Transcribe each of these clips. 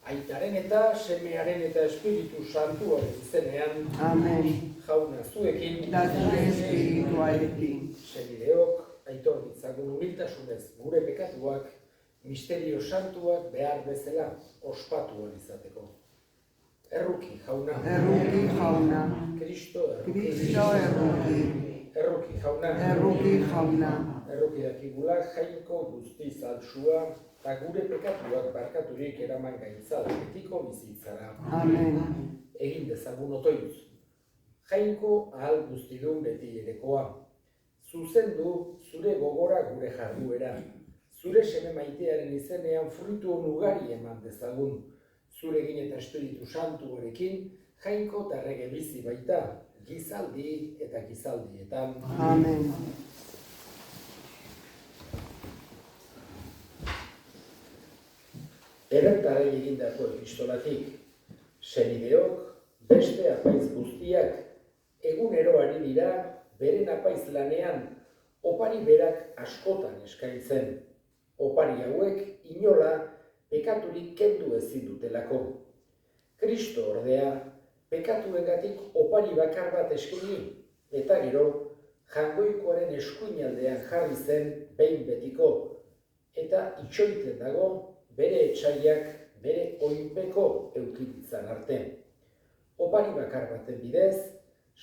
Aitaren eta semearen eta Espiritu Santuaren izenean. Amen. Jauna zuekin. Da zure espiritualekin. Senideok, aitor ditzagun humiltasunez gure pekatuak, misterio santuak behar bezala ospatuan izateko. Erruki jauna. Erruki jauna. Kristo erruki. Kristo erruki. Erruki jauna. Erruki jauna. Erruki dakigula jainko guztiz altsua, eta gure pekatuak barkaturik eraman gaitzala betiko bizitzara. Amen. Egin dezagun otoitz. Jainko ahal guztidun beti erekoa. Zuzendu zure gogora gure jarduera. Zure seme maitearen izenean fruitu ugari eman dezagun. Zuregin eta Espiritu Santuarekin jainko eta errege bizi baita, gizaldi eta gizaldietan. Amen. Ebertarei egindako epistolatik, senideok, beste apaiz guztiak, egunero ari dira, beren apaiz lanean, opari berak askotan eskaintzen. Opari hauek inola pekaturik kendu ezin dutelako. Kristo ordea, pekatuengatik opari bakar bat eskaini, eta gero, jangoikoaren eskuinaldean jarri zen behin betiko, eta itxoiten dago, bere etsaiak bere oinpeko eukiditzan arte. Opari bakar baten bidez,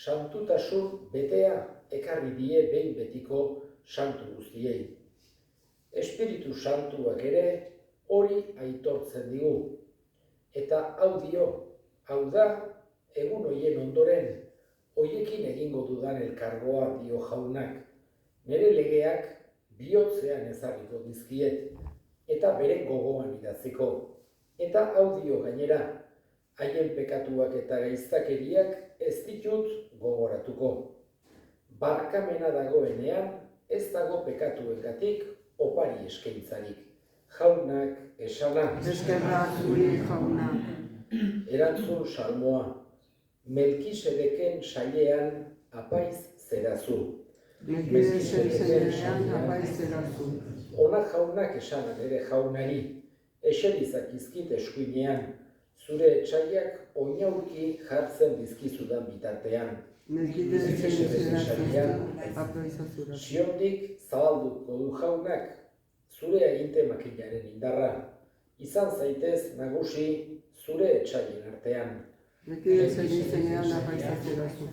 santutasun betea ekarri die behin betiko santu guztiei. Espiritu Santuak ere hori aitortzen digu. Eta hau dio, hau da, egun hoien ondoren, hoiekin egingo dudan elkargoa dio jaunak. Nere legeak bihotzean ezarriko dizkiet, eta bere gogoan idatziko. Eta hau dio gainera, haien pekatuak eta gaiztakeriak ez ditut gogoratuko. Barkamena dagoenean, ez dago pekatuengatik opari eskaintzarik. Jaunak esana. Eskerrak zuri jauna. Erantzun salmoa. Melkisedeken sailean apaiz zerazu. Melkisedeken apaiz zerazu. Ona jaunak esanan ere jaunari, eserizak izkit eskuinean, zure etxaiak oinaurki jartzen dizkizudan bitartean. Melkisedeken apaiz zerazu. Siondik zabalduko du jaunak, zure aginte makinaren indarra. Izan zaitez nagusi zure etxaien artean. Melkisedeken apaiz zerazu.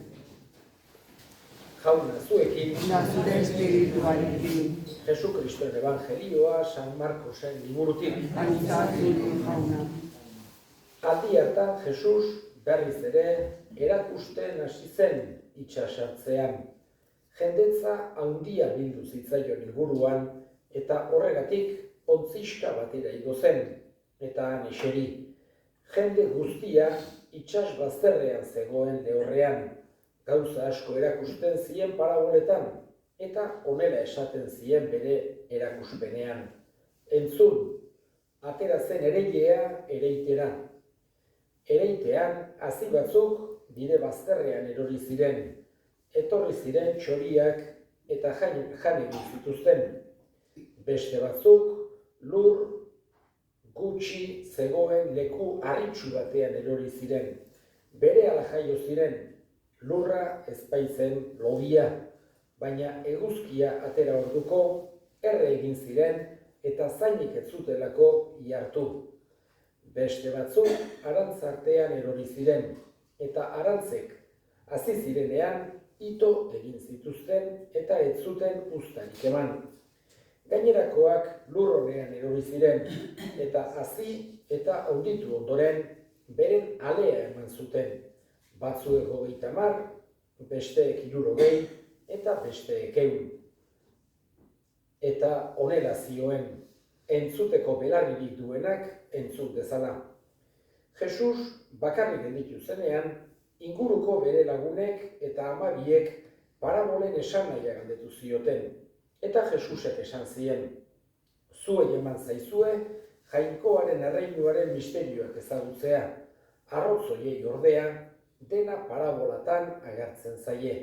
Jauna zuekin, Da zure espiritualekin. Jesukristoen Evangelioa San Markosen liburutik. Aita zuri jauna. Aldi hartan Jesus berriz ere erakusten hasi zen itsasartzean. Jendetza handia bildu zitzaion inguruan eta horregatik ontziska batera igo zen eta han eseri. Jende guztia itsas bazterrean zegoen lehorrean. Gauza asko erakusten zien paraboletan, eta honela esaten zien bere erakuspenean. Entzun, atera zen ereilea ereitera. Ereitean, hazi batzuk bide bazterrean erori ziren, etorri ziren txoriak eta jan egin zituzten. Beste batzuk, lur gutxi zegoen leku harritsu batean erori ziren. Berehala jaio ziren, lurra ezpaitzen lodia, baina eguzkia atera orduko erre egin ziren eta zainik ez zutelako ihartu. Beste batzuk arantzartean erori ziren eta arantzek hasi zirenean ito egin zituzten eta ez zuten uztarik eman. Gainerakoak lurronean erori ziren eta hasi eta handitu ondoren beren alea eman zuten. Batzuek 30, besteek 60 eta besteek 100. Eta honela zioen, entzuteko belarririk duenak entzut dezala. Jesus bakarrik gelditu zenean, inguruko bere lagunek eta 12ek parabolen esanahia galdetu zioten. Eta Jesusek esan zien, zuei eman zaizue, jainkoaren erreinuaren misterioak ezagutzea, arrotzoiei ordea, dena parabolatan agertzen zaie.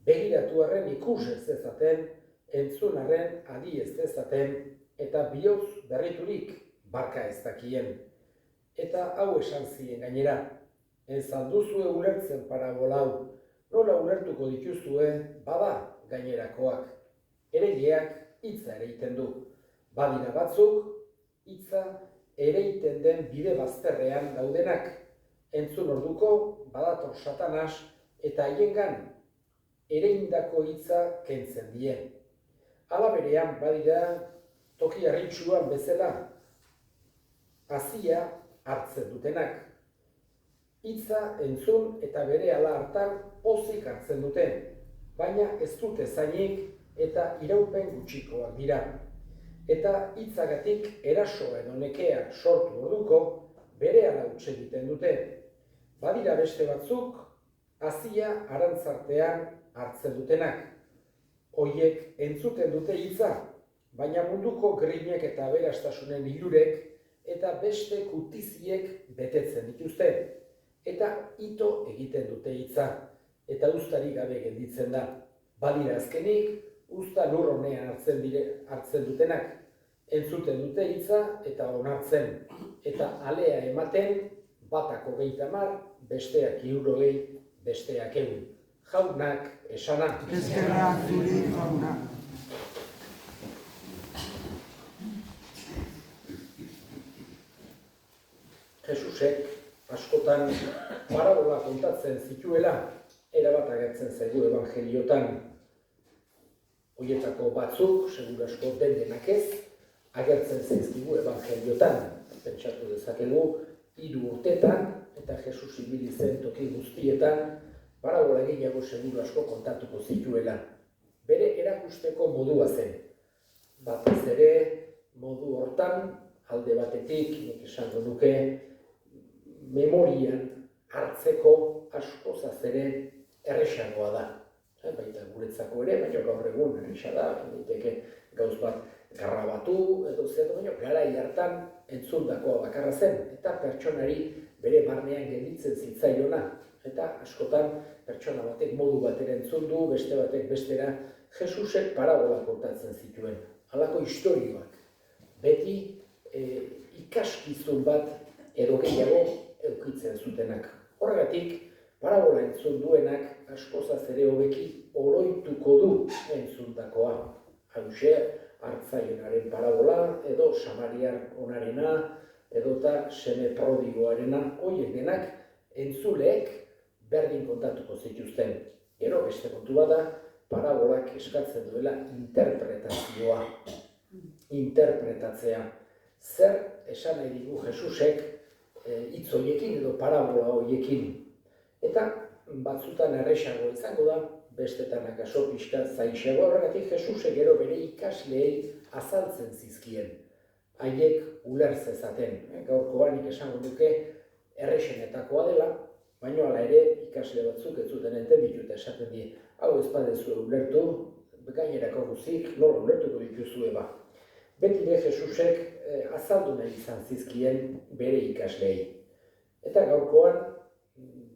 Begiratu arren ikus ez dezaten entzun arren adi ez dezaten, eta bihotz berriturik barka ez dakien. Eta hau esan zien gainera, ez alduzue ulertzen parabola hau, nola ulertuko dituzue bada gainerakoak. Ereileak hitza ereiten du. Badira batzuk, hitza ereiten den bide bazterrean daudenak. Entzun orduko badator Satanas eta haiengan ereindako hitza kentzen die. Hala berean badira toki harritsuan bezala hazia hartzen dutenak. Hitza entzun eta berehala hartan pozik hartzen dute, baina ez dute zainik eta iraupen gutxikoak dira. Eta hitzagatik eraso edo nekea sortu orduko berehala huts egiten dute. Badira beste batzuk hazia arantzartean hartzen dutenak. Hoiek entzuten dute hitza, baina munduko grinek eta aberastasunen ilurek eta beste kutiziek betetzen dituzte. Eta ito egiten dute hitza, eta uztarik gabe gelditzen da. Badira azkenik, uzta lur honean hartzen dutenak. Entzuten dute hitza eta onartzen, eta alea ematen batak 30, besteak 60, besteak 100. Jaunak esana. Eskerrak zuri jauna. Jesusek askotan parabola kontatzen zituela, erabat agertzen zaigu evangeliotan. Horietako batzuk, seguru asko denak ez, agertzen zaizkigu evangeliotan. Pentsatu dezakegu, 3 urtetan, eta Jesus ibili zen toki guztietan, parabola gehiago seguru asko kontatuko zituela. Bere erakusteko modua zen. Batez ere, modu hortan, alde batetik, nik esango nuke, memorian hartzeko askozaz ere erresagoa da. Baita guretzako ere, baina gaur egun erresa da, daiteke gauz bat grabatu edo zer, baina garai hartan entzundakoa bakarra zen, eta pertsonari bere barnean gelditzen zitzaiona. Eta askotan pertsona batek modu batera entzun du, beste batek bestera, Jesusek parabola kontatzen zituen. Halako istorioak. Beti ikaskizun bat edo gehiago edukitzen zutenak. Horregatik, parabola entzun duenak askozaz ere hobeki oroituko du entzundakoa. Hauxe, hartzailonaren parabola, edo samariar onarena, edota seme prodigoarena, horiek denak entzuleek berdin kontatuko zituzten. Gero, beste kontu bada, parabolak eskatzen duela interpretazioa. Interpretatzea. Zer esan nahi digu Jesusek hitz horiekin edo parabola horiekin. Eta batzutan erresago izango da, bestetan akaso pixka zaisago, horregatik Jesusek gero bere ikasleei azaltzen zizkien. Haiek uler zezaten. Gaurkoan nik esango duke erresenetakoa dela, baina hala ere ikasle batzuk ez zuten entenditu eta esaten die, hau ez badezue ulertu, gainerako guzik nola ulertuko dituzue ba. Beti ere Jesusek azaldu nahi izan zizkien bere ikasleei. Eta gaurkoan,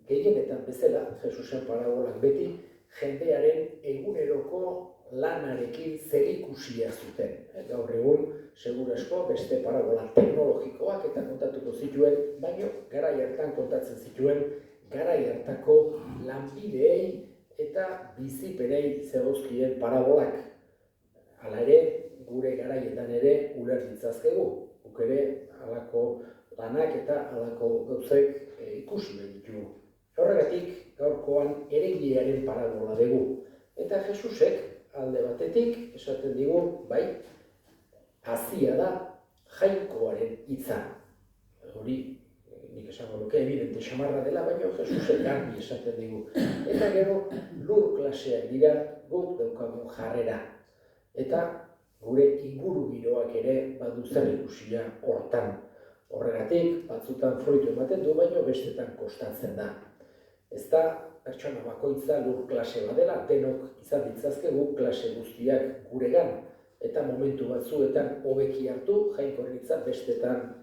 gehienetan bezala, Jesusen parabolak beti, jendearen eguneroko lanarekin zerikusia zuten. Gaur egun, seguru asko, beste parabola teknologikoak eta kontatuko zituen, baina garai hartan kontatzen zituen, garai hartako lanbideei eta bizipenei zegozkien parabolak. Hala ere, gure garaietan ere uler ditzazkegu. Guk ere halako lanak eta halako gauzek ikusi nahi ditugu. Horregatik, gaurkoan eregilearen parabola dugu. Eta Jesusek alde batetik esaten digu, bai, hazia da jainkoaren hitza. Hori, nik esango nuke evidente xamarra dela, baina Jesusek garbi esaten digu. Eta gero, lur klaseak dira guk daukagun jarrera. Eta gure ingurugiroak ere badu zer ikusia hortan. Horregatik, batzutan fruitu ematen du, baina bestetan kostatzen da. Ez da, pertsona bakoitza lur klase badela, denok izan ditzazkegu klase guztiak guregan. Eta momentu batzuetan hobeki hartu, jainkorritza bestetan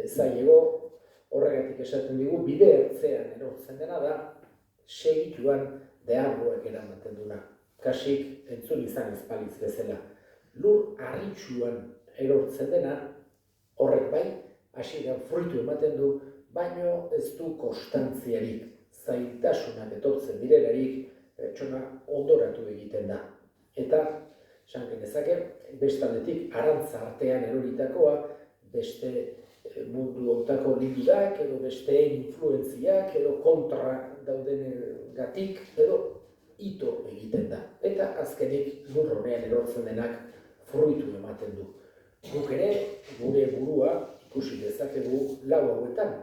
zailego. Horregatik esaten digu, bide ertzean erortzen dena da, segituan deargoak eramaten duna. kasik entzun izan ezpalitz bezala. Lur harritsuan erortzen dena, horrek bai, hasieran fruitu ematen du, baino ez du konstantziarik, zailtasunak etortzen direlarik, pertsona ondoratu egiten da. Eta, esan genezake, bestaldetik arantza artean eroritakoa, beste mundu hontako liburak, edo besteen influentziak, edo kontra daudengatik, edo ito egiten da. Eta azkenik lur honean erortzen denak fruitu ematen du. Guk ere, gure burua ikusi dezakegu lau hauetan,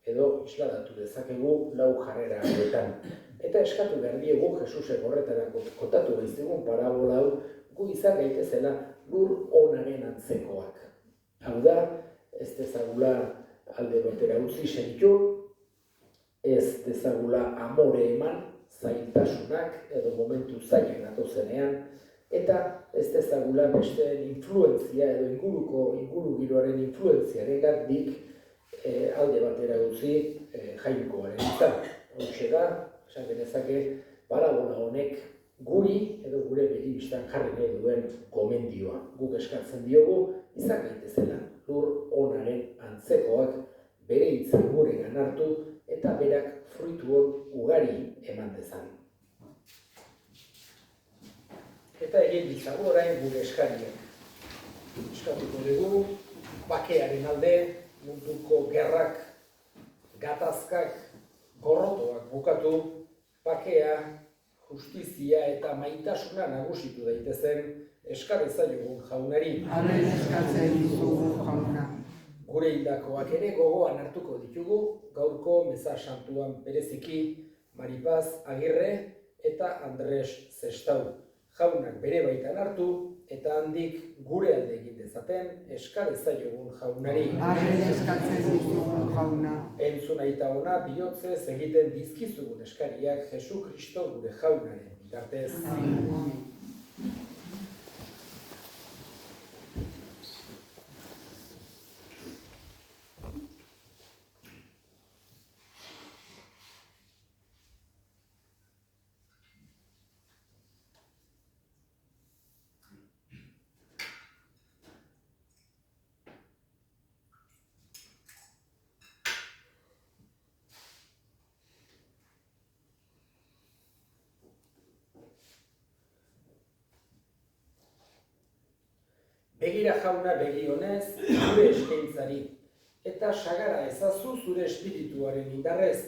edo isladatu dezakegu lau jarrera hauetan. Eta eskatu behar diegu Jesusek horretarako kontatu behiztegun parabola hau, gu izan gaitezela lur onaren antzekoak. Hau da, ez dezagula alde batera utzi sentitu, ez dezagula amore eman, zailtasunak edo momentu zailak datozenean, eta ez dezagula besteen influentzia edo ingurugiroaren influentziarengatik alde batera utzi jainkoaren izan. Horixe da, esan genezake, parabola honek guri edo gure begibistan jarri nahi duen gomendioa. Guk eskatzen diogu, izan gaitezela lur onaren antzekoak bere hitza guregan hartu eta berak fruitu ugari eman dezan. Eta egin ditzagu orain gure eskariak. Eskatuko dugu, bakearen alde, munduko gerrak, gatazkak, gorrotoak bukatu, bakea, justizia eta maitasuna nagusitu daitezen eskar ezaiogun jaunari. Amen eskatzen dizugu jauna. Gure hildakoak ere gogoan hartuko ditugu, gaurko meza santuan bereziki Maripaz Agirre eta Andres Zestau. Jaunak bere baitan hartu eta handik gure alde egin dezaten eskar ezaiogun jaunari. Amen eskatzen dizugu jauna. Entzun aita ona bihotzez egiten dizkizugun eskariak Jesu Kristo gure jaunaren bitartez. Amen. Begira jauna begi honez, gure eskaintzari, eta sagara ezazu zure espirituaren indarrez,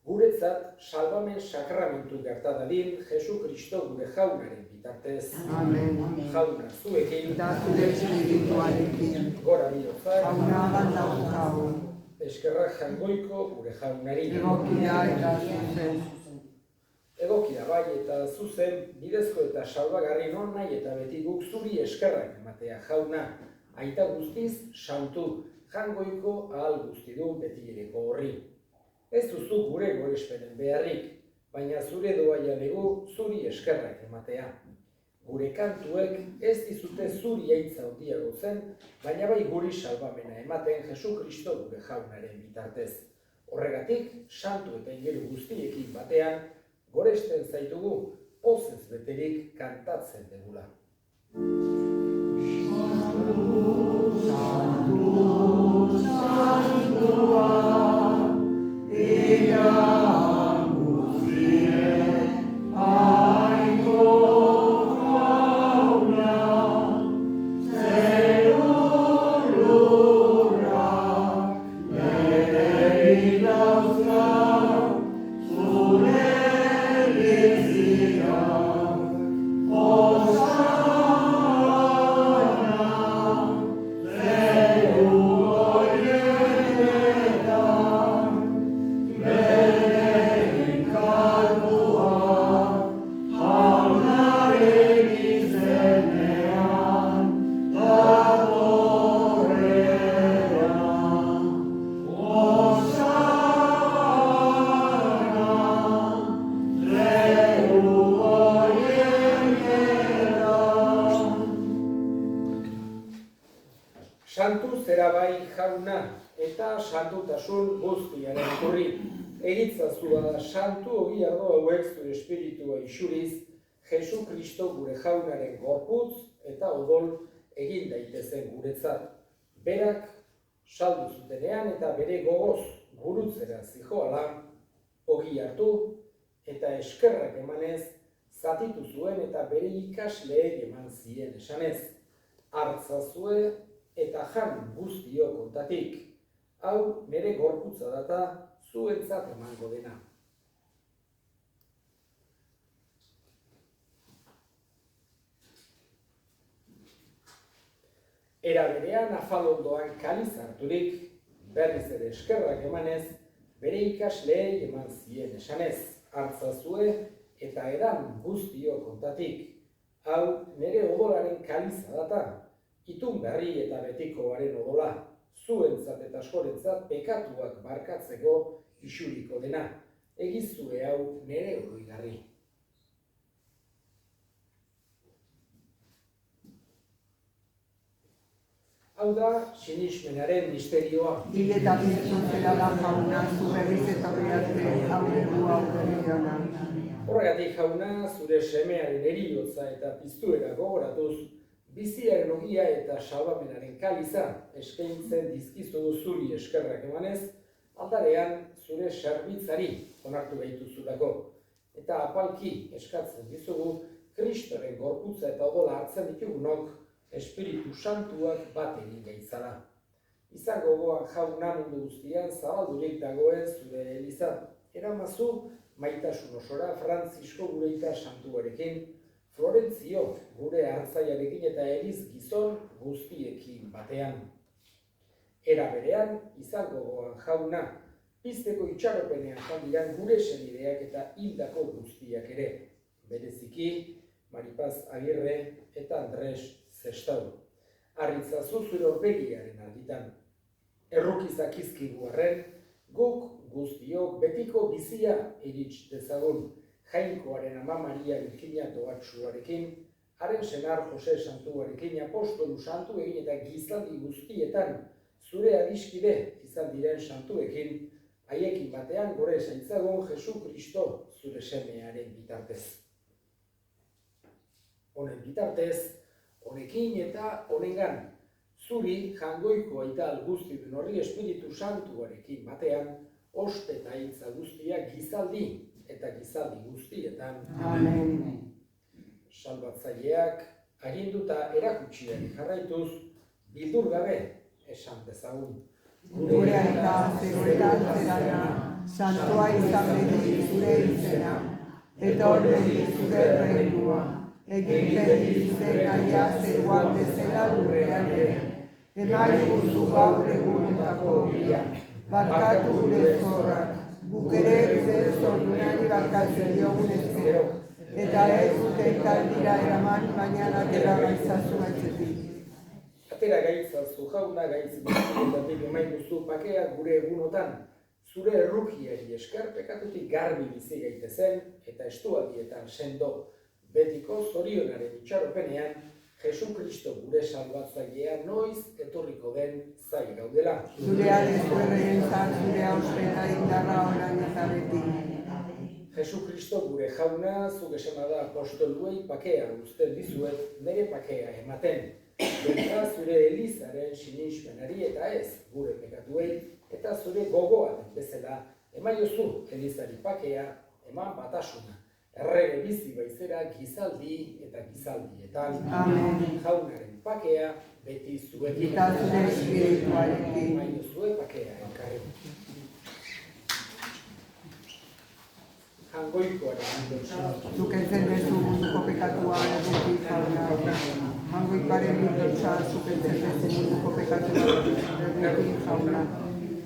guretzat salbamen sakramentu gerta dadin Jesu Kristo gure jaunaren bitartez. Amen. Jauna zuekin, Eta zure espirituarekin. gora bihotzak, Jauna bandaukagu. eskerrak jangoiko gure jaunari. Egokia eta zuzen. Egokia bai eta zuzen, bidezko eta salbagarri non nahi eta beti guk zuri eskerrak ematea jauna. Aita guztiz, santu, jangoiko ahal guztidun betireko horri. Ez duzu gure gorespenen beharrik, baina zure doaia dugu zuri eskerrak ematea. Gure kantuek ez dizute zuri aitza handiago zen, baina bai guri salbamena ematen Jesu Kristo gure jaunaren bitartez. Horregatik, santu eta ingeru guztiekin batean, goresten zaitugu, pozez beterik kantatzen degula. Santu zera bai jauna eta santutasun guztiaren iturri. Egitzazua da santu ogi ardo hauek zure espiritua isuriz, Jesu Kristo gure jaunaren gorputz eta odol egin daitezen guretzat. Berak saldu zutenean eta bere gogoz gurutzera zihoala, ogi hartu eta eskerrak emanez zatitu zuen eta bere ikasleei eman zien esanez. Hartzazue eta jan guztiok ontatik. Hau nire gorputza data zuentzat emango dena. Era berean afalondoan kaliz harturik, berriz ere eskerrak emanez, bere ikasleei eman zien esanez. Hartzazue eta edan guztiok ontatik. Hau nire odolaren kaliza data, itun berri eta betikoaren odola, zuentzat eta askorentzat pekatuak barkatzeko isuriko dena. Egizue hau nire oroigarri. Hau da, sinismenaren misterioa. Hile eta biztun zela da jauna, zu berriz etorri arte aurregu aurreriona. Horregatik jauna, zure semearen eriotza eta piztuera gogoratuz, biziaren ogia eta salbamenaren kaliza eskaintzen dizkizu zuri eskerrak emanez, aldarean zure serbitzari onartu gaituzulako. Eta apalki eskatzen dizugu, Kristoren gorputza eta odola hartzen ditugunok, Espiritu Santuak bat egin gaitzala. Izan gogoan jauna mundu guztian zabaldurik dagoen zure eliza. Eramazu maitasun osora Frantzisko gureita santuarekin, Florentzio gure hartzaiarekin eta eliz gizon guztiekin batean. Era berean, izan gogoan jauna, pizteko itxaropenean jandiran gure senideak eta hildako guztiak ere. Bereziki, Maripaz Agirre eta Andres Zestau. Arritzazu zure orbegiaren argitan. Errukizak izkigu arren, guk guztiok betiko bizia irits dezagun. Jainkoaren ama Maria Birjina doatsuarekin, haren senar Jose Santuarekin, apostolu santu egin eta gizaldi guztietan, zure adiskide izan diren santuekin, haiekin batean gore zaitzagun Jesu Kristo zure semearen bitartez. Honen bitartez, honekin eta honengan, zuri jangoiko aita guztidun horri Espiritu Santuarekin batean, ospe eta hitza guztiak gizaldi eta gizaldi guztietan. Amen. Salbatzaileak aginduta erakutsiari jarraituz, bildur gabe esan dezagun. Gure aita zegoetan zerana, santua izan beti zure izena, etor beti zure reinua, egin beti zure naia zegoan bezala lurrean ere. Eman guzu gaur egunetako bila, barkatu gure zorrak, guk ere gure zorunari barkatzen diogun ezkero, eta ez uteetan dira eraman, baina atera gaitzazu gaitzetik. Atera gaitzazu jauna gaitzetatik emain duzu pakea gure egunotan, zure errukiari esker pekatutik garbi bizi gaitezen eta estualdietan sendo, betiko zorionaren itxaropenean, Jesu Kristo gure salbatzailea noiz etorriko den zai gaudela. Zure arezu erreientzat, zure hauspena indarra orain eta beti. Jesu Kristo gure jauna, zuk esana da apostoluei pakea uzten dizuet, nire pakea ematen. Benta zure elizaren sinismenari eta ez gure pekatuei, eta zure gogoan bezala emaiozu elizari pakea, eman batasuna. Errege bizi baizera gizaldi eta gizaldietan. Amen. Jaunaren pakea beti zuekin. Eta zure espirituarekin. Emaiozue pakea elkarri. Jangoikoaren bildotsa. Zuk entzen dezu munduko pekatua eduki jauna. Jangoikoaren bildotsa, zuk entzen dezu munduko pekatua eduki jauna.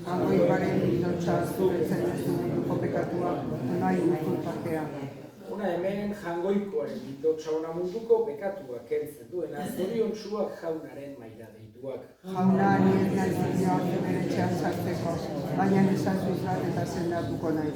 Jangoikoaren bildotsa, zuk entzen dezu munduko pekatua nahi duzu pakea. Hona hemen jangoikoaren bildotsa ona munduko pekatua kentzen duena, zoriontsuak jaunaren maira deituak. Jauna, nire nahi zion bere etxean sartzeko, baina esazuz bat eta sendatuko nahi.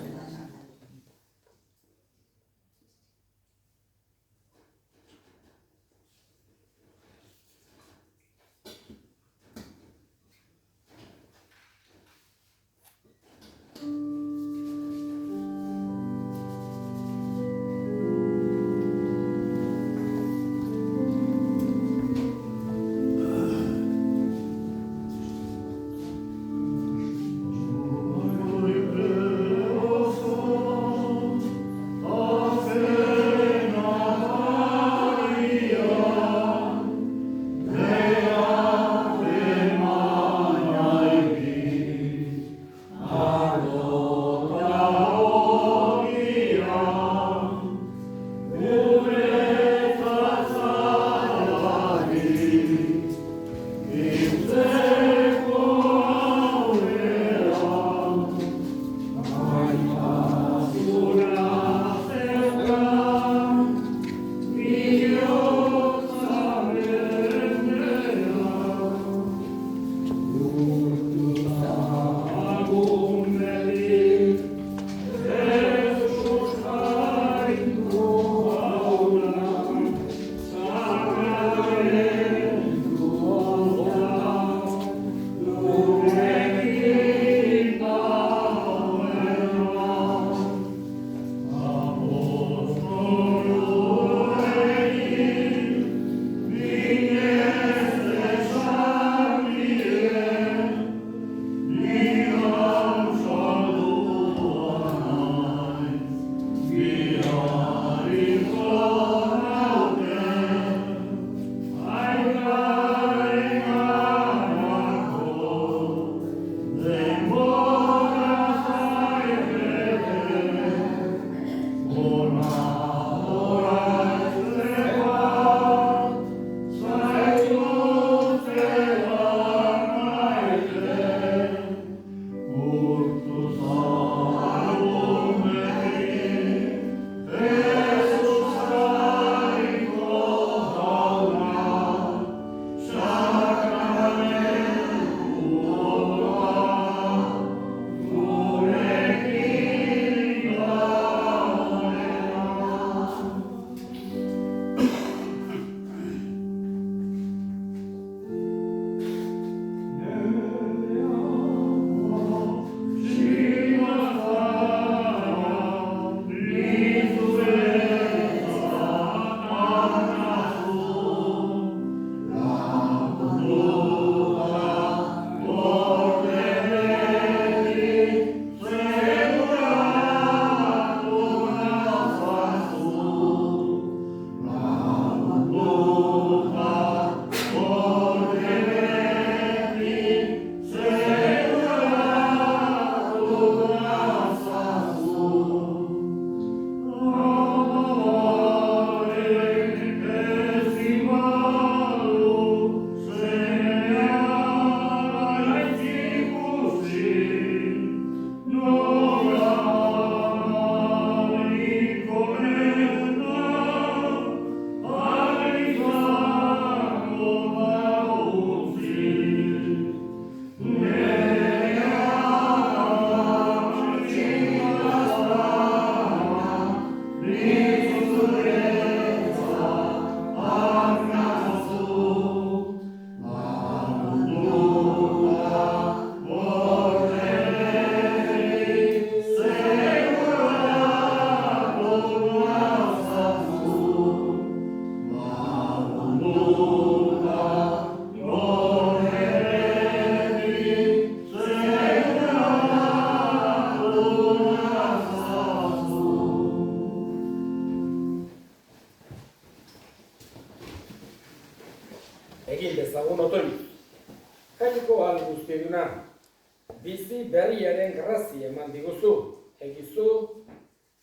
berriaren grazia eman diguzu, egizu,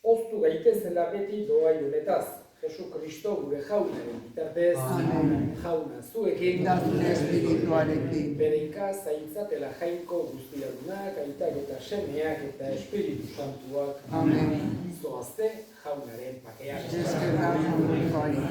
oztu gaitezela beti doai honetaz, Jesu Kristo gure jaunaren bitartez, jauna zuekin, Da zure espirituarekin. bereika zaintzatela jainko guztiadunak, aitak eta semeak eta Espiritu Santuak, Amen. zoazte jaunaren pakean. Eskerrak mundukoari.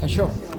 Kaixo.